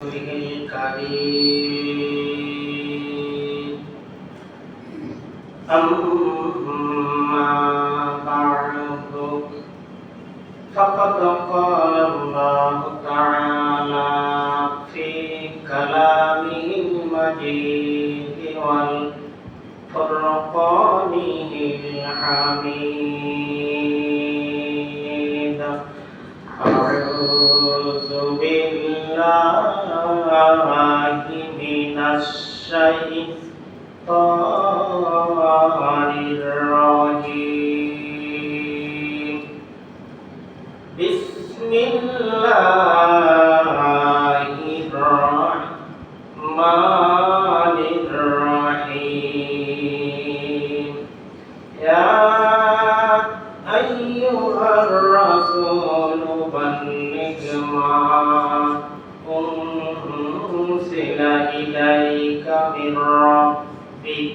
الكريم أما بعد فقد قال الله تعالى في كلامه المجيد والفرقانه الحميد أعوذ بالله من الشيطان الرجيم بسم الله الرحمن الرحيم يا أيها الرسول بلغ ما أنزل إليك من ربك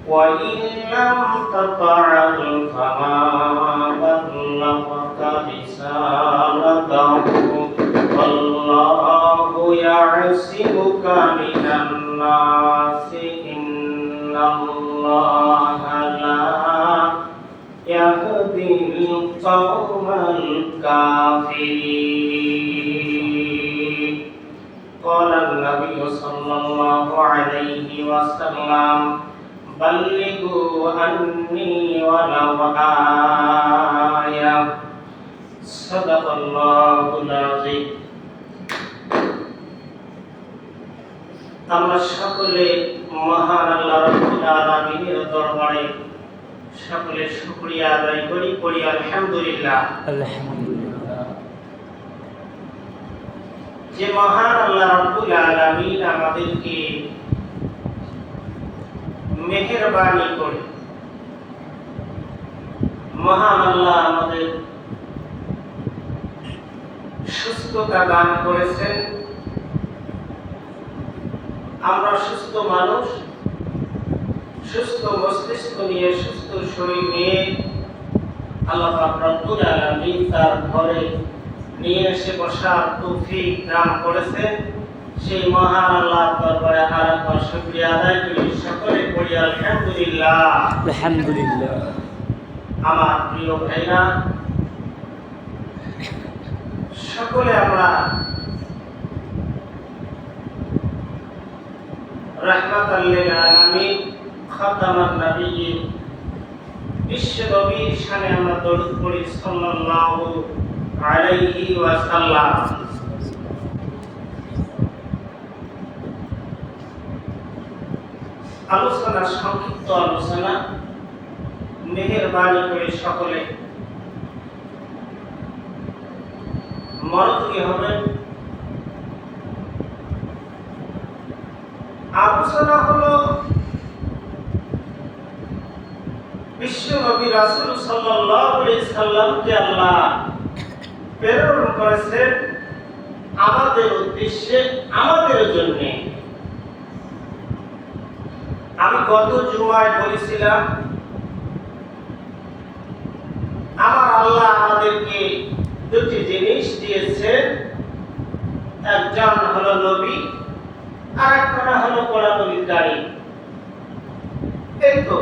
وإن لم تفعل فما بلغت رسالته والله يعصمك من الناس إن الله لا يهدي القوم الكافرين قال النبي صلى الله عليه وسلم بلغوا عني ولو آية صدق الله العظيم আমরা সকলে মহান আল্লাহ রাব্বুল আলামিনের দরবারে সকলে শুকরিয়া আদায় করি আলহামদুলিল্লাহ। যে মহান আল্লাহ রাব্বুল আলামিন আমাদেরকে মেহেরবানি করে মহান আল্লাহ আমাদের সুস্থতা দান করেছেন। আমরা সুস্থ মানুষ, সুস্থ মস্তিষ্ক নিয়ে, সুস্থ শরীর নিয়ে আল্লাহ পাক রব্বুল আলামিন তার ঘরে নিয়ে এসে বসার তৌফিক দান করেছেন। সেই মহান আল্লাহর দরবারে আরেকবার শুকরিয়া আদায় করি, সকলে পড়ি আলহামদুলিল্লাহ। আলহামদুলিল্লাহ। আমার প্রিয় ভাইরা, সকলে আমরা রাহমাতাল লিল আলামিন খাতামান নবিয়্যিন বিশ্ব নবীর শানে আমরা দরুদ পড়ি সাল্লাল্লাহু আলাইহি ওয়াসাল্লাম। আলোচনা সংক্ষিপ্ত আলোচনা, মেহেরবানি করে সকলে মনোযোগী হবেন। আলোচনা হলো বিশ্ব নবী রাসূল সাল্লাল্লাহু আলাইহি সাল্লামকে আল্লাহ প্রেরণ করেছেন আমাদের উদ্দেশ্যে, আমাদের জন্য। আমি গত জুমায় বলেছিলাম আমার আল্লাহ আমাদেরকে দুটি জিনিস দিয়েছেন, একজন হলো নবী আর একটা হলো কোরআনুল কারীম। এই তো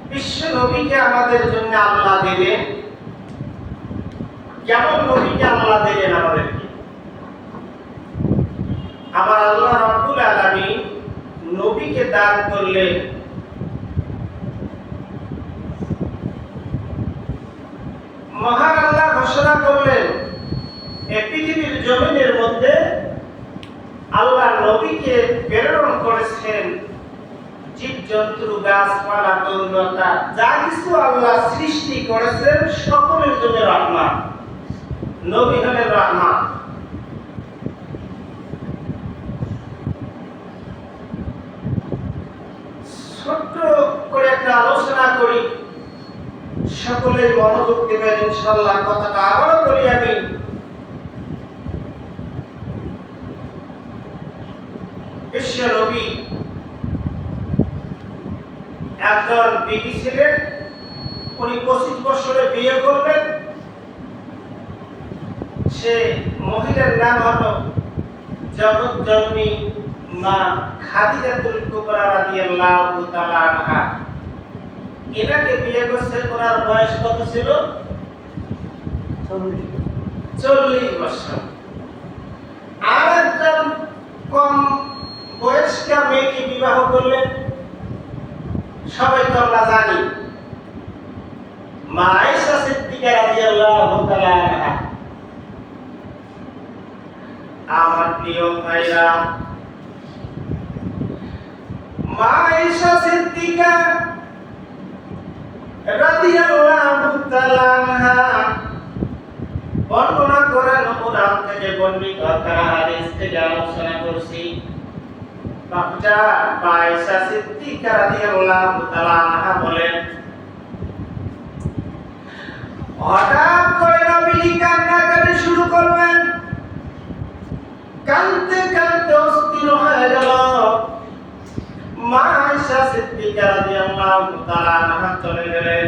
বিশ্ব নবীকে আমাদের জন্য আল্লাহ দিলেন। কেমন নবীকে আল্লাহ দিলেন আমাদেরকে? আমার আল্লাহ রাব্বুল আলামিন নবীকে দান করলেন মহান আল্লাহ ঘোষণা করলেন এই পৃথিবীর জমিনের মধ্যে আল্লাহ নবীকে প্রেরণ করেছেন জীবজন্তু, গাছপালা, তরুলতা, যা কিছু আল্লাহ সৃষ্টি করেছেন সকলের জন্য রহমত। নবী হলেন রহমত। ছোট্ট করে একটা আলোচনা করি, সকলের মনোযোগ দেবেন ইনশাআল্লাহ। কথাটা আবারও বলি আমি, বিশ্ব নবী একজন বিবি ছিলেন, উনি 25 বছরে বিয়ে করলেন। সে মহিলার নাম হলো জগৎ জননী মা খাদিজাতুল কুবরা রাদিয়াল্লাহু তাআলা আনহা। এনাকে বিয়ে করছে, ওনার বয়স কত ছিল? 40 বছর। আর একজন কম বয়স্কা মেয়েকে বিবাহ করলেন, সবাই তো আমরা জানি, মা আয়েশা সিদ্দিকা রাদিয়াল্লাহু তাআলা আনহা। আমার প্রিয় ভাইরা, মা আয়েশা সিদ্দিকা রাদিয়াল্লাহু তাআলা আনহা বর্ণনা করেন, ওনার থেকে বর্ণিত করা হাদিস থেকে আলোচনা করছি। বাচ্চা মা আয়েশা সিদ্দিকা রাদিয়াল্লাহু তাআলা আনহা বলেন, হঠাৎ করে নবী কান্নাকাটি শুরু করবেন, কাঁদতে কাঁদতে অস্থির হয়ে গেল। মা আয়েশা সিদ্দিকা রাদিয়াল্লাহু তাআলা আনহা চলে গেলেন।